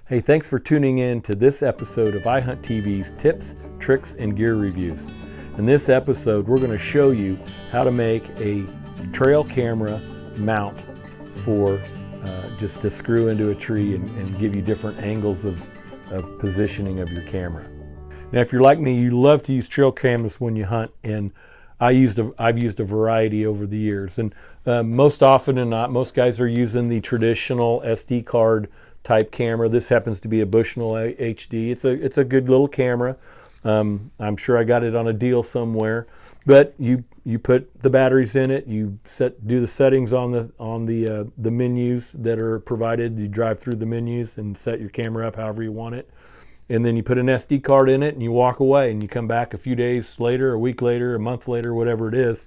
Hey, thanks for tuning in to this episode of IHTV's Tips, Tricks, and Gear Reviews. In this episode, we're going to show you how to make a trail camera mount for just to screw into a tree and give you different angles of positioning of your camera. Now, if you're like me, you love to use trail cameras when you hunt, and I've used a variety over the years. And most often than not, most guys are using the traditional SD card type camera. This happens to be a Bushnell HD. It's a good little camera. I'm sure I got it on a deal somewhere. But you put the batteries in it. You do the settings on the menus that are provided. You drive through the menus and set your camera up however you want it. And then you put an SD card in it and you walk away, and you come back a few days later, a week later, a month later, whatever it is,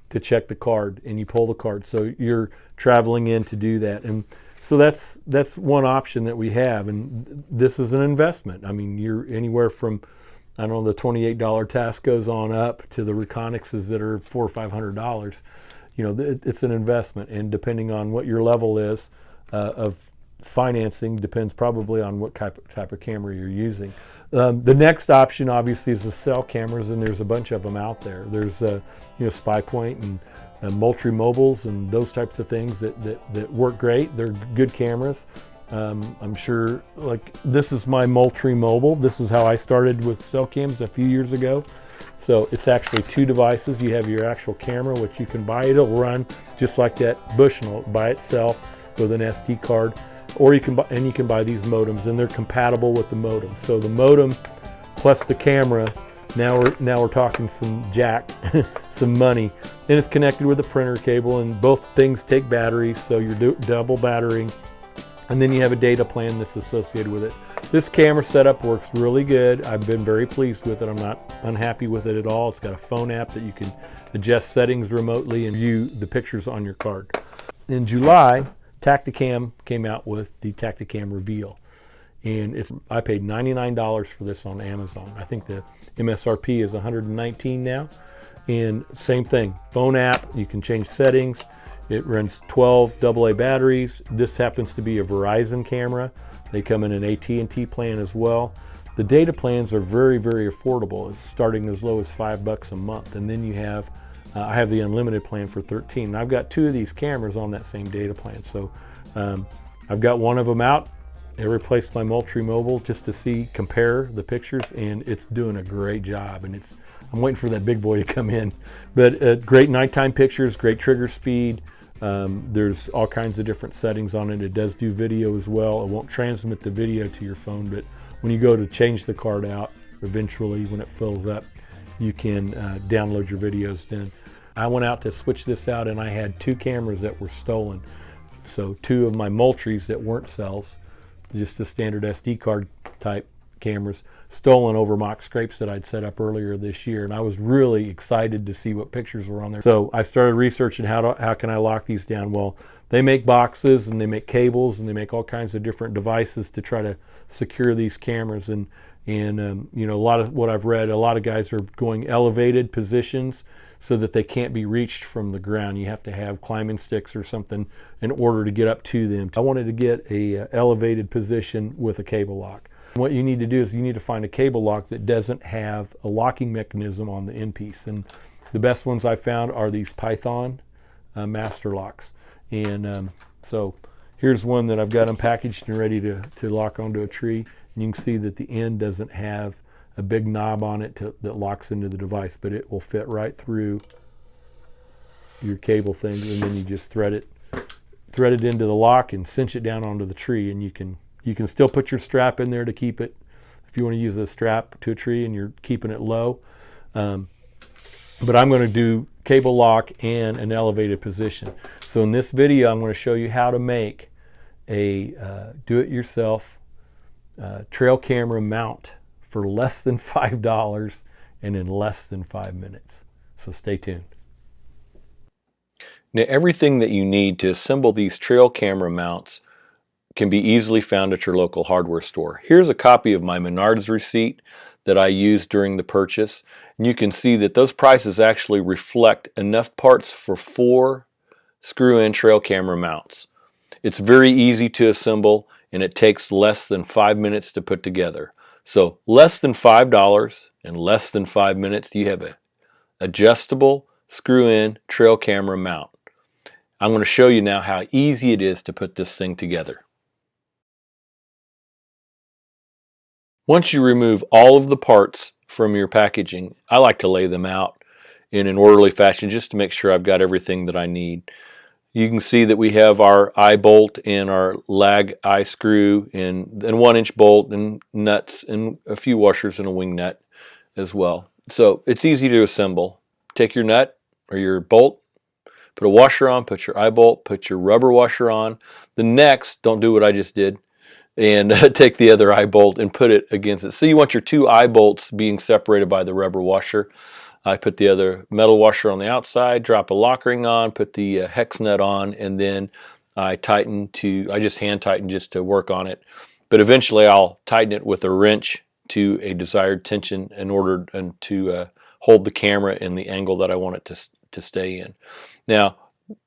to check the card, and you pull the card. So you're traveling in to do that. And so that's one option that we have, and this is an investment. I mean, you're anywhere from, I don't know, the $28 Tascos on up to the Reconixes that are $400 or $500. You know, it's an investment, and depending on what your level is of financing, depends probably on what type of camera you're using. The next option, obviously, is the cell cameras, and there's a bunch of them out there. There's Spy Point and Moultrie Mobiles and those types of things that work great. They're good cameras. I'm sure, like, this is my Moultrie Mobile. This is how I started with cell cams a few years ago. So it's actually two devices. You have your actual camera, which you can buy. It'll run just like that Bushnell by itself with an SD card, or you can buy these modems, and they're compatible with the modem. So the modem plus the camera, now we're talking some jack, some money, and it's connected with a printer cable, and both things take batteries, so you're double battering, and then you have a data plan that's associated with it. This camera setup works really good. I've been very pleased with it. I'm not unhappy with it at all. It's got a phone app that you can adjust settings remotely and view the pictures on your card. In July, Tactacam came out with the Tactacam Reveal, and I paid $99 for this on Amazon. I think the MSRP is $119 now, and same thing, phone app, you can change settings. It runs 12 AA batteries. This happens to be a Verizon camera. They come in an AT&T plan as well. The data plans are very, very affordable. It's starting as low as $5 a month, and then you have I have the unlimited plan for $13. And I've got two of these cameras on that same data plan. So I've got one of them out. I replaced my Moultrie Mobile just to compare the pictures, and it's doing a great job. And I'm waiting for that big boy to come in. But great nighttime pictures, great trigger speed. There's all kinds of different settings on it. It does do video as well. It won't transmit the video to your phone, but when you go to change the card out, eventually when it fills up, you can download your videos then. I went out to switch this out, and I had two cameras that were stolen. So two of my Moultries that weren't cells, just the standard SD card type cameras, stolen over mock scrapes that I'd set up earlier this year. And I was really excited to see what pictures were on there. So I started researching how can I lock these down. Well, they make boxes, and they make cables, and they make all kinds of different devices to try to secure these cameras. And a lot of what I've read, a lot of guys are going elevated positions so that they can't be reached from the ground. You have to have climbing sticks or something in order to get up to them. I wanted to get a elevated position with a cable lock. What you need to do is you need to find a cable lock that doesn't have a locking mechanism on the end piece. And the best ones I found are these Python master locks. And so here's one that I've got unpackaged and ready to lock onto a tree. And you can see that the end doesn't have a big knob on it that locks into the device, but it will fit right through your cable thing, and then you just thread it into the lock and cinch it down onto the tree. And you can still put your strap in there to keep it, if you want to use a strap to a tree and you're keeping it low. But I'm going to do cable lock and an elevated position. So in this video, I'm going to show you how to make a do-it-yourself trail camera mount for less than $5 and in less than 5 minutes. So stay tuned. Now, everything that you need to assemble these trail camera mounts can be easily found at your local hardware store. Here's a copy of my Menards receipt that I used during the purchase. And you can see that those prices actually reflect enough parts for 4 screw-in trail camera mounts. It's very easy to assemble, and it takes less than 5 minutes to put together. So less than $5 and less than 5 minutes, you have an adjustable screw-in trail camera mount. I'm going to show you now how easy it is to put this thing together. Once you remove all of the parts from your packaging, I like to lay them out in an orderly fashion just to make sure I've got everything that I need. You can see that we have our eye bolt and our lag eye screw and 1-inch bolt and nuts and a few washers and a wing nut as well. So it's easy to assemble. Take your nut or your bolt, put a washer on, put your eye bolt, put your rubber washer on. The next, don't do what I just did, and take the other eye bolt and put it against it. So you want your two eye bolts being separated by the rubber washer. I put the other metal washer on the outside, drop a lock ring on, put the hex nut on, and then I just hand tighten just to work on it. But eventually I'll tighten it with a wrench to a desired tension in order to hold the camera in the angle that I want it to stay in. Now,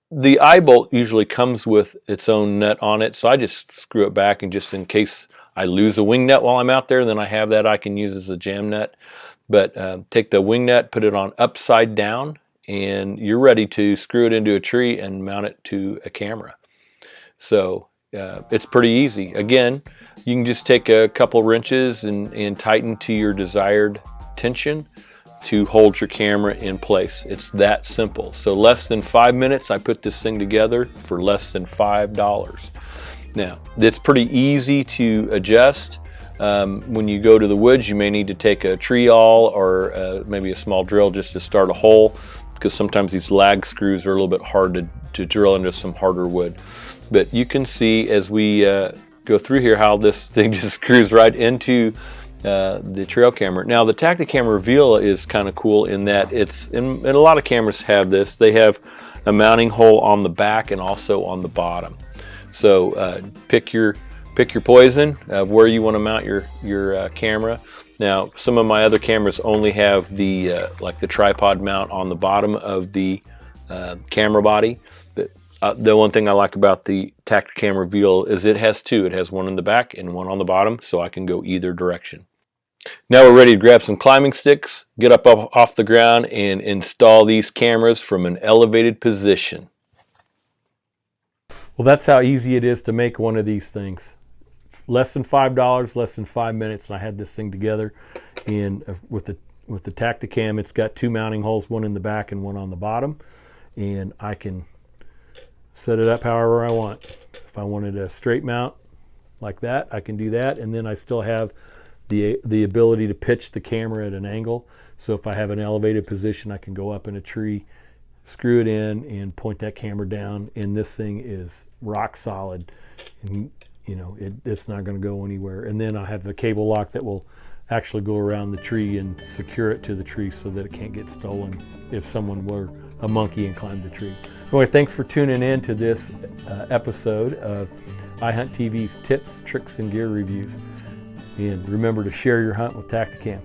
the eye bolt usually comes with its own nut on it, so I just screw it back, and just in case I lose a wing nut while I'm out there, then I have that I can use as a jam nut. But take the wing nut, put it on upside down, and you're ready to screw it into a tree and mount it to a camera. So it's pretty easy. Again, you can just take a couple wrenches and tighten to your desired tension to hold your camera in place. It's that simple. So less than 5 minutes, I put this thing together for less than $5. Now, it's pretty easy to adjust. When you go to the woods, you may need to take a tree awl or maybe a small drill just to start a hole, because sometimes these lag screws are a little bit hard to drill into some harder wood. But you can see as we go through here how this thing just screws right into the trail camera. Now, the Tactacam Reveal is kind of cool in that and a lot of cameras have this. They have a mounting hole on the back and also on the bottom. So pick your poison of where you want to mount your camera. Now, some of my other cameras only have the like the tripod mount on the bottom of the camera body. But the one thing I like about the Tactacam Reveal is it has two. It has one in the back and one on the bottom, so I can go either direction. Now we're ready to grab some climbing sticks, get up off the ground, and install these cameras from an elevated position. Well, that's how easy it is to make one of these things. Less than $5, less than 5 minutes, and I had this thing together. And with the Tactacam, it's got two mounting holes, one in the back and one on the bottom, and I can set it up however I want. If I wanted a straight mount like that, I can do that, and then I still have the ability to pitch the camera at an angle. So if I have an elevated position, I can go up in a tree, screw it in, and point that camera down, and this thing is rock solid, and you know it's not going to go anywhere. And then I have the cable lock that will actually go around the tree and secure it to the tree so that it can't get stolen if someone were a monkey and climbed the tree. Anyway, thanks for tuning in to this episode of IHTV's tips, tricks, and gear reviews. And remember to share your hunt with Tactacam.